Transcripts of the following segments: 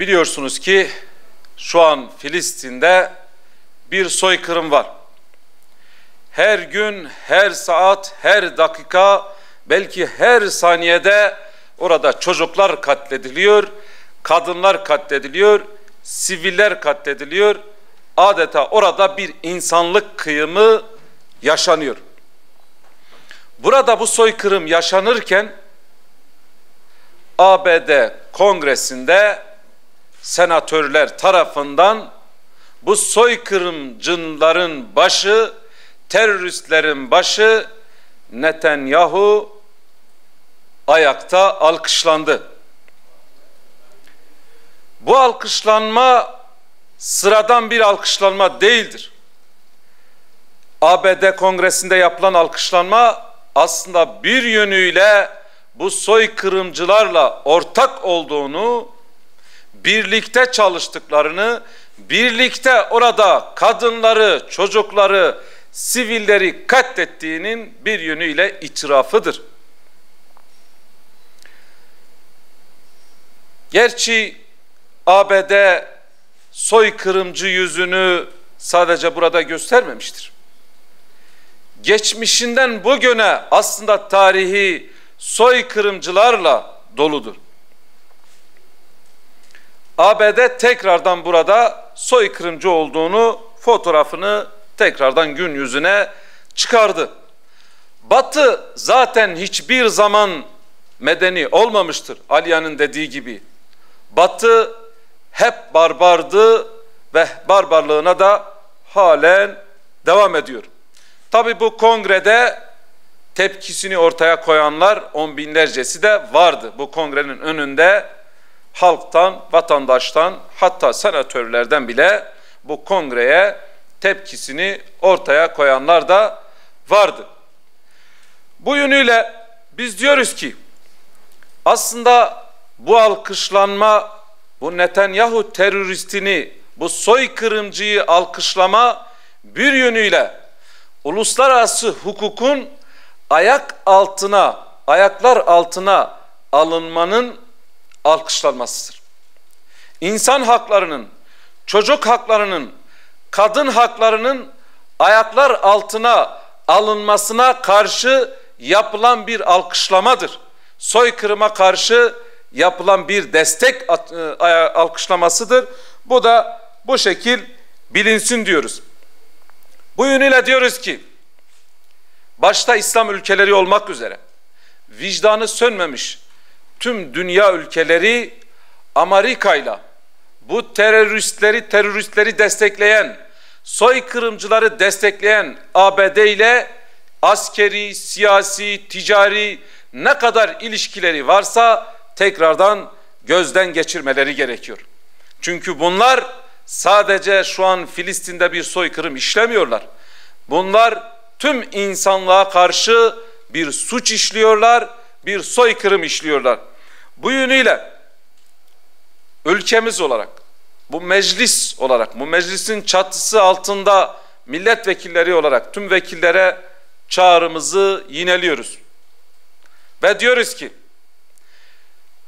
Biliyorsunuz ki şu an Filistin'de bir soykırım var. Her gün, her saat, her dakika, belki her saniyede orada çocuklar katlediliyor, kadınlar katlediliyor, siviller katlediliyor. Adeta orada bir insanlık kıyımı yaşanıyor. Burada bu soykırım yaşanırken ABD Kongresi'nde senatörler tarafından bu soykırımcıların başı, teröristlerin başı Netanyahu ayakta alkışlandı. Bu alkışlanma sıradan bir alkışlanma değildir. ABD Kongresi'nde yapılan alkışlanma aslında bir yönüyle bu soykırımcılarla ortak olduğunu, birlikte çalıştıklarını, birlikte orada kadınları, çocukları, sivilleri katlettiğinin bir yönüyle itirafıdır. Gerçi ABD soykırımcı yüzünü sadece burada göstermemiştir. Geçmişinden bugüne aslında tarihi soykırımcılarla doludur. ABD tekrardan burada soykırımcı olduğunu, fotoğrafını tekrardan gün yüzüne çıkardı. Batı zaten hiçbir zaman medeni olmamıştır. Aliya'nın dediği gibi. Batı hep barbardı ve barbarlığına da halen devam ediyor. Tabi bu kongrede tepkisini ortaya koyanlar on binlercesi de vardı. Bu kongrenin önünde halktan, vatandaştan, hatta senatörlerden bile bu kongreye tepkisini ortaya koyanlar da vardı. Bu yönüyle biz diyoruz ki aslında bu alkışlanma, bu Netanyahu teröristini, bu soykırımcıyı alkışlama bir yönüyle uluslararası hukukun ayaklar altına alınmanın alkışlanmasıdır. İnsan haklarının, çocuk haklarının, kadın haklarının ayaklar altına alınmasına karşı yapılan bir alkışlamadır. Soykırıma karşı yapılan bir destek alkışlamasıdır. Bu da bu şekil bilinsin diyoruz. Bu yönüyle diyoruz ki başta İslam ülkeleri olmak üzere vicdanı sönmemiş tüm dünya ülkeleri Amerika'yla bu teröristleri destekleyen, soykırımcıları destekleyen ABD ile askeri, siyasi, ticari ne kadar ilişkileri varsa tekrardan gözden geçirmeleri gerekiyor. Çünkü bunlar sadece şu an Filistin'de bir soykırım işlemiyorlar. Bunlar tüm insanlığa karşı bir suç işliyorlar, bir soykırım işliyorlar. Bu yönüyle ülkemiz olarak, bu meclis olarak, bu meclisin çatısı altında milletvekilleri olarak tüm vekillere çağrımızı yineliyoruz. Ve diyoruz ki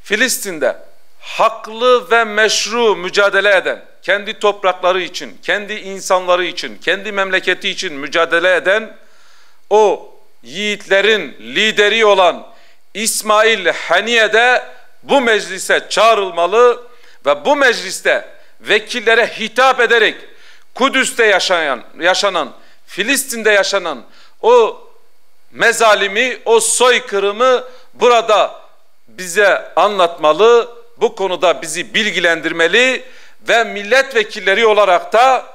Filistin'de haklı ve meşru mücadele eden, kendi toprakları için, kendi insanları için, kendi memleketi için mücadele eden o yiğitlerin lideri olan İsmail Haniye de bu meclise çağrılmalı ve bu mecliste vekillere hitap ederek Kudüs'te yaşanan, Filistin'de yaşanan o mezalimi, o soykırımı burada bize anlatmalı, bu konuda bizi bilgilendirmeli ve milletvekilleri olarak da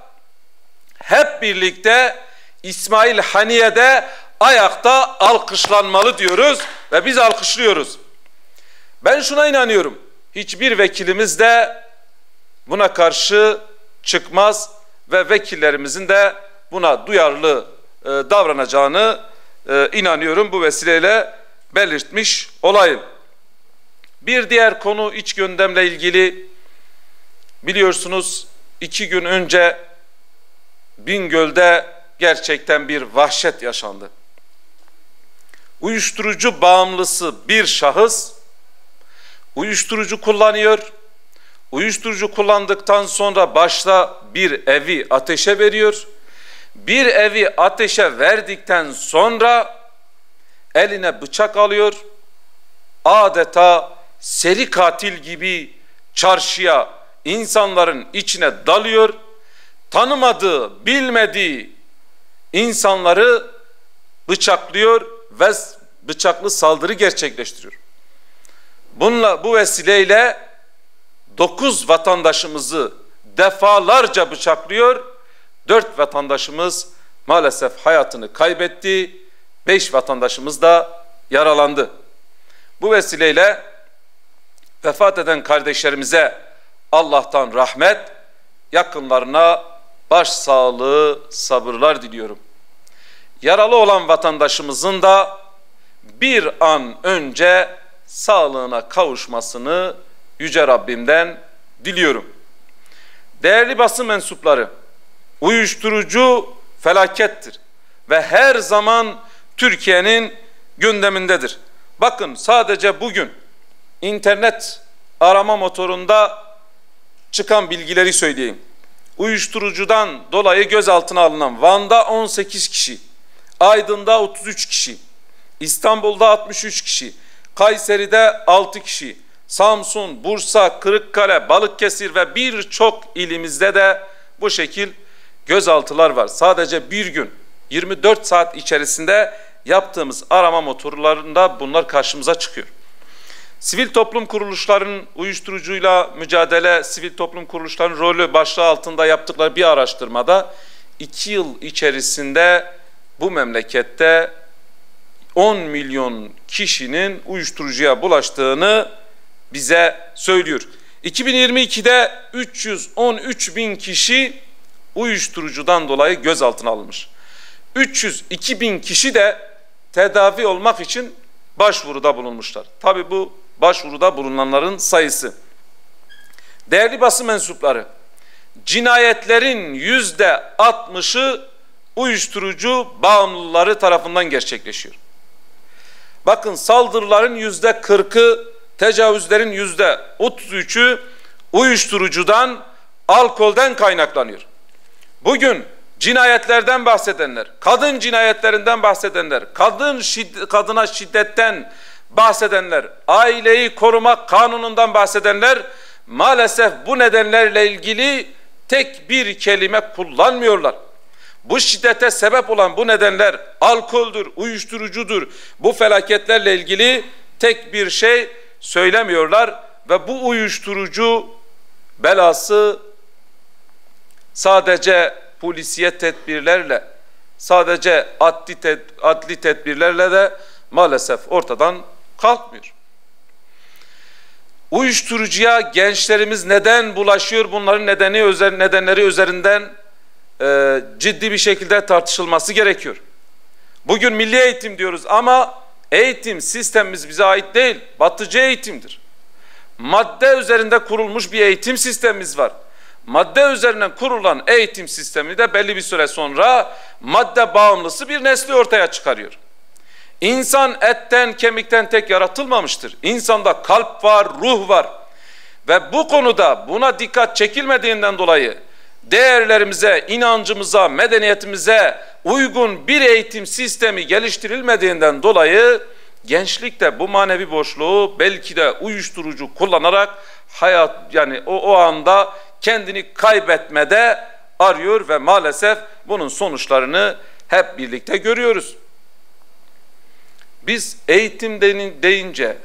hep birlikte İsmail Haniye'de ayakta alkışlanmalı diyoruz ve biz alkışlıyoruz. Ben şuna inanıyorum, hiçbir vekilimiz de buna karşı çıkmaz ve vekillerimizin de buna duyarlı davranacağını inanıyorum, bu vesileyle belirtmiş olayım. Bir diğer konu iç gündemle ilgili, biliyorsunuz 2 gün önce Bingöl'de gerçekten bir vahşet yaşandı. Uyuşturucu bağımlısı bir şahıs uyuşturucu kullanıyor, uyuşturucu kullandıktan sonra başta bir evi ateşe veriyor. Bir evi ateşe verdikten sonra eline bıçak alıyor. Adeta seri katil gibi çarşıya, insanların içine dalıyor. Tanımadığı, bilmediği insanları bıçaklıyor ve bıçaklı saldırı gerçekleştiriyor. Bu vesileyle 9 vatandaşımızı defalarca bıçaklıyor. 4 vatandaşımız maalesef hayatını kaybetti. 5 vatandaşımız da yaralandı. Bu vesileyle vefat eden kardeşlerimize Allah'tan rahmet, yakınlarına başsağlığı, sabırlar diliyorum. Yaralı olan vatandaşımızın da bir an önce sağlığına kavuşmasını Yüce Rabbimden diliyorum. Değerli basın mensupları, uyuşturucu felakettir ve her zaman Türkiye'nin gündemindedir. Bakın sadece bugün internet arama motorunda çıkan bilgileri söyleyeyim. Uyuşturucudan dolayı gözaltına alınan Van'da 18 kişi, Aydın'da 33 kişi, İstanbul'da 63 kişi, Kayseri'de 6 kişi, Samsun, Bursa, Kırıkkale, Balıkesir ve birçok ilimizde de bu şekil gözaltılar var. Sadece bir gün 24 saat içerisinde yaptığımız arama motorlarında bunlar karşımıza çıkıyor. Sivil toplum kuruluşlarının uyuşturucuyla mücadele, sivil toplum kuruluşlarının rolü başlığı altında yaptıkları bir araştırmada 2 yıl içerisinde bu memlekette 10 milyon kişinin uyuşturucuya bulaştığını bize söylüyor. 2022'de 313 bin kişi uyuşturucudan dolayı gözaltına alınmış. 302 bin kişi de tedavi olmak için başvuruda bulunmuşlar. Tabii bu başvuruda bulunanların sayısı. Değerli basın mensupları, cinayetlerin %60'ı uyuşturucu bağımlıları tarafından gerçekleşiyor. Bakın saldırıların %40'ı, tecavüzlerin %33'ü uyuşturucudan, alkolden kaynaklanıyor. Bugün cinayetlerden bahsedenler, kadın cinayetlerinden bahsedenler, kadına şiddetten bahsedenler, aileyi korumak kanunundan bahsedenler maalesef bu nedenlerle ilgili tek bir kelime kullanmıyorlar. Bu şiddete sebep olan bu nedenler alkoldür, uyuşturucudur. Bu felaketlerle ilgili tek bir şey söylemiyorlar ve bu uyuşturucu belası sadece polisiye tedbirlerle, sadece adli tedbirlerle de maalesef ortadan kalkmıyor. Uyuşturucuya gençlerimiz neden bulaşıyor? Bunların nedenleri üzerinden ciddi bir şekilde tartışılması gerekiyor. Bugün milli eğitim diyoruz ama eğitim sistemimiz bize ait değil, batıcı eğitimdir. Madde üzerinde kurulmuş bir eğitim sistemimiz var. Madde üzerinden kurulan eğitim sistemi de belli bir süre sonra madde bağımlısı bir nesli ortaya çıkarıyor. İnsan etten, kemikten tek yaratılmamıştır. İnsanda kalp var, ruh var. Ve bu konuda buna dikkat çekilmediğinden dolayı değerlerimize, inancımıza, medeniyetimize uygun bir eğitim sistemi geliştirilmediğinden dolayı gençlikte bu manevi boşluğu belki de uyuşturucu kullanarak o anda kendini kaybetmede arıyor ve maalesef bunun sonuçlarını hep birlikte görüyoruz. Biz eğitim deyince,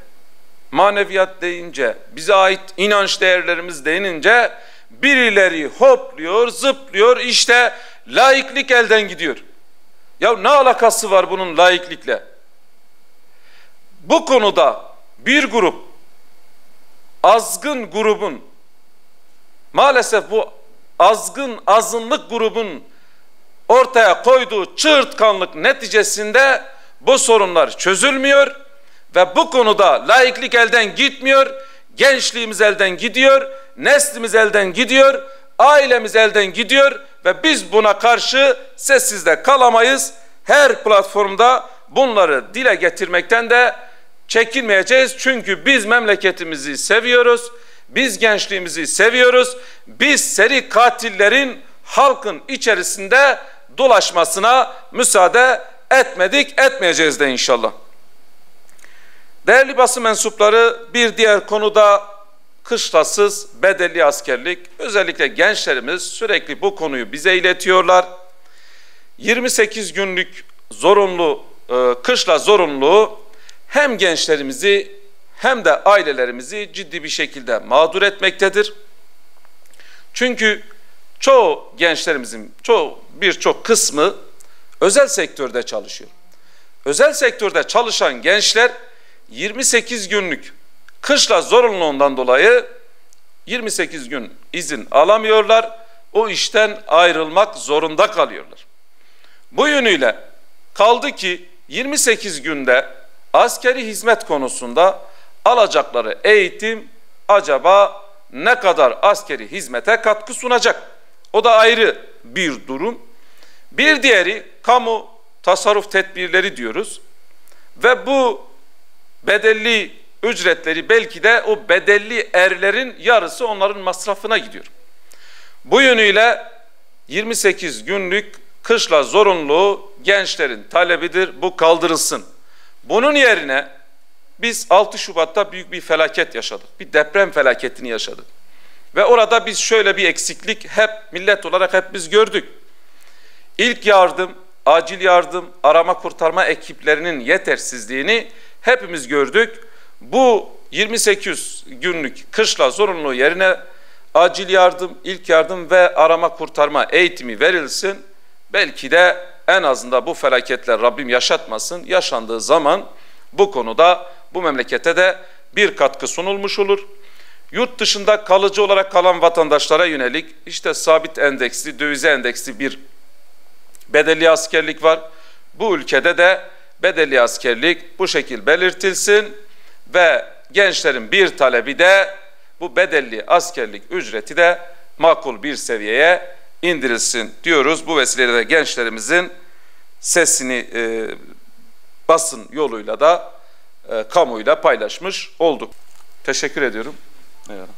maneviyat deyince, bize ait inanç değerlerimiz denince birileri hopluyor, zıplıyor, işte laiklik elden gidiyor. Ya ne alakası var bunun laiklikle? Bu konuda bir grup, azgın grubun, maalesef bu azınlık grubun ortaya koyduğu çığırtkanlık neticesinde bu sorunlar çözülmüyor ve bu konuda laiklik elden gitmiyor, gençliğimiz elden gidiyor, neslimiz elden gidiyor, ailemiz elden gidiyor ve biz buna karşı sessiz de kalamayız. Her platformda bunları dile getirmekten de çekinmeyeceğiz. Çünkü biz memleketimizi seviyoruz. Biz gençliğimizi seviyoruz. Biz seri katillerin halkın içerisinde dolaşmasına müsaade etmedik, etmeyeceğiz de inşallah. Değerli basın mensupları, bir diğer konuda kışlasız bedelli askerlik. Özellikle gençlerimiz sürekli bu konuyu bize iletiyorlar. 28 günlük zorunlu, kışla zorunluluğu hem gençlerimizi hem de ailelerimizi ciddi bir şekilde mağdur etmektedir. Çünkü çoğu gençlerimizin birçok kısmı özel sektörde çalışıyor. Özel sektörde çalışan gençler 28 günlük kışla zorunluluğundan dolayı 28 gün izin alamıyorlar. O işten ayrılmak zorunda kalıyorlar. Bu yönüyle kaldı ki 28 günde askeri hizmet konusunda alacakları eğitim acaba ne kadar askeri hizmete katkı sunacak? O da ayrı bir durum. Bir diğeri kamu tasarruf tedbirleri diyoruz. Ve bu bedelli ücretleri belki de o bedelli erlerin yarısı onların masrafına gidiyor. Bu yönüyle 28 günlük kışla zorunluluğu gençlerin talebidir. Bu kaldırılsın. Bunun yerine biz 6 Şubat'ta büyük bir felaket yaşadık. Bir deprem felaketini yaşadık. Ve orada biz şöyle bir eksiklik hep millet olarak hep biz gördük. İlk yardım, acil yardım, arama kurtarma ekiplerinin yetersizliğini hepimiz gördük. Bu 28 günlük kışla zorunluluğu yerine acil yardım, ilk yardım ve arama kurtarma eğitimi verilsin. Belki de en azından bu felaketler Rabbim yaşatmasın. Yaşandığı zaman bu konuda bu memlekete de bir katkı sunulmuş olur. Yurt dışında kalıcı olarak kalan vatandaşlara yönelik işte sabit endeksli, dövize endeksli bir bedelli askerlik var. Bu ülkede de bedelli askerlik bu şekil belirtilsin ve gençlerin bir talebi de bu bedelli askerlik ücreti de makul bir seviyeye indirilsin diyoruz. Bu vesileyle de gençlerimizin sesini basın yoluyla da kamuyla paylaşmış olduk. Teşekkür ediyorum. Evet.